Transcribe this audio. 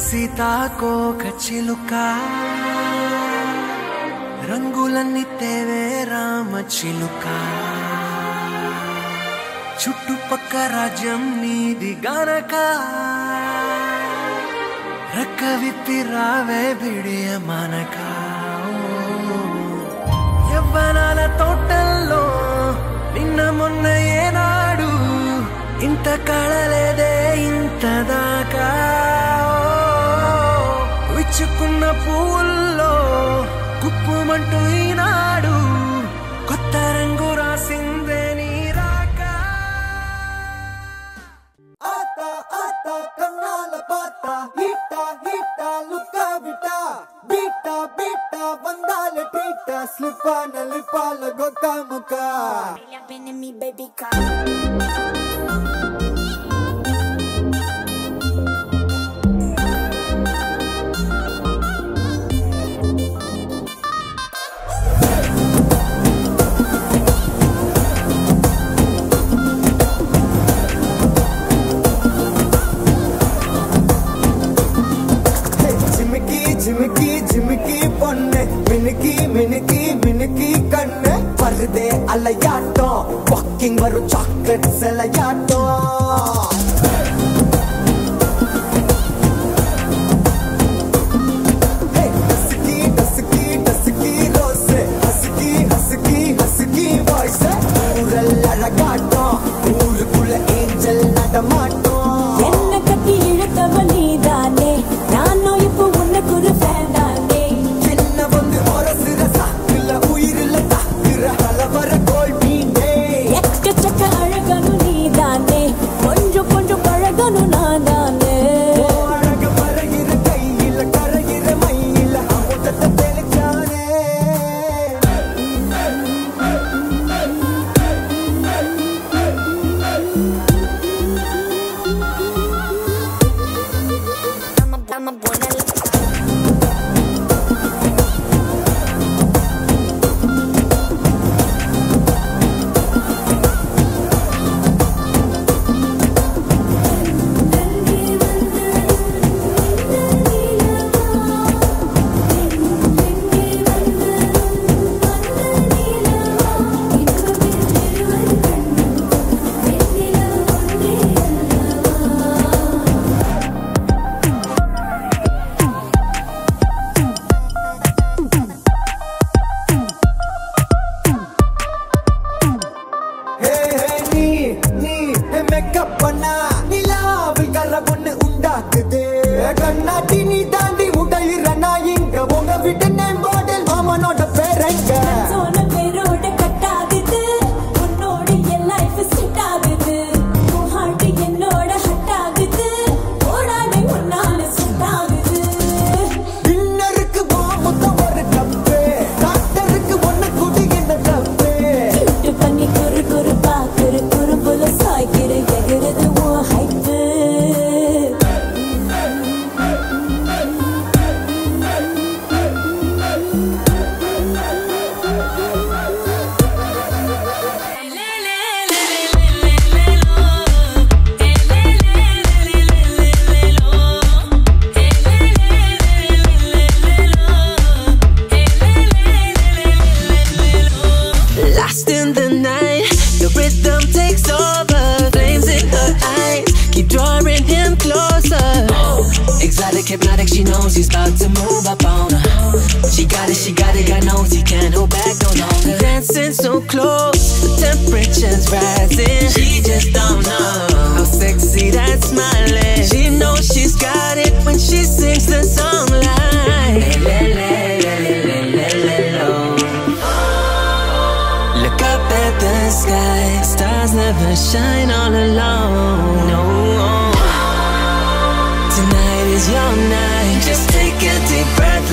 సీతాకోక చిలుక రంగులన్నీ తేవే రామ చిలుక చుట్టుపక్క రాజ్యం నీది గనక రెక్క విప్పి రావే బిడియ మనక యవ్వనాల తోటల్లో నిన్న మొన్న ఏనాడు ఇంత కళలేదే ఇంత దాకా విచ్చుకున్న పూల్లో కుప్పుమంటూ ఈనాడు కొత్త రంగు రాసిందే నీ రాక ఆతా ఆతా కన్నాల పాత హిట్ట హిట్ట లుక్కా విటా బీటా బీటా వందాల టీటా స్లిపాన లిపాల గొక్క ముక్క झिमकी झिमकी பொண்ணு மினுக்கி மினுக்கி மினுக்கி கண்ணு வருதே அலையாட்டம் வாக்கிங் வரும் சாக்லேட் செலையாட்டம் dusky dusky dusky rose husky husky husky voice ஊரல் அழகாட்டம் ஊருக்குள்ள ஏஞ்சல் நடமாட்டம் என்ன கட்டி இழுத்தவள் நீதானே நானோ இப்போ உனக்கு ஒரு ஃபேன் தானே சின்ன வந்து ஒரசுற சாக்குல உயிரில தாக்குற ஹலவர கோல் மீனே எக்கச்சக்க அழகனு நீதானே கொஞ்சம் கொஞ்சம் பழகனு நான் தானே அழக பறகிற கையில கரைகிற மயில அமுதத்தை தெளிச்சானே மேக்கப் பண்ணா நிலாவில் கர பொண்ணு உண்டாக்குது கண்ணாட்டி நீ தாண்டி உடையிற நான் இங்க உங்க வீட்டு நேம் போர்டில் மாமனோட பேரங்க சோன பேரோட கட்டாகுது உன்னோட என் லைஃப் செட் ஆகுது உன் ஹார்ட் என்னோட ஹட் ஆகுது ஓடாதே உன்னால செட் ஆகுது டின்னருக்கு மாமுத்த ஒரு கப்பு டாக்டருக்கு ஒண்ணு குடி என்ன தப்பு கிட்டு பண்ணி குறு குறு பாக்குற குறும்புல சாய்க்கிற எகிறது உன் hype Lost in the night, the rhythm takes over. Flames in her eyes, keep drawing him closer. Exotic, hypnotic, she knows he's about to move up on her. She got it, God knows he can't hold back no longer. Dancing so close, the temperature's rising. She just don't know how sexy that smile is. She knows she's got it when she sings the song like Look up at the sky, stars never shine all alone. No, tonight is your night. Just take a deep breath.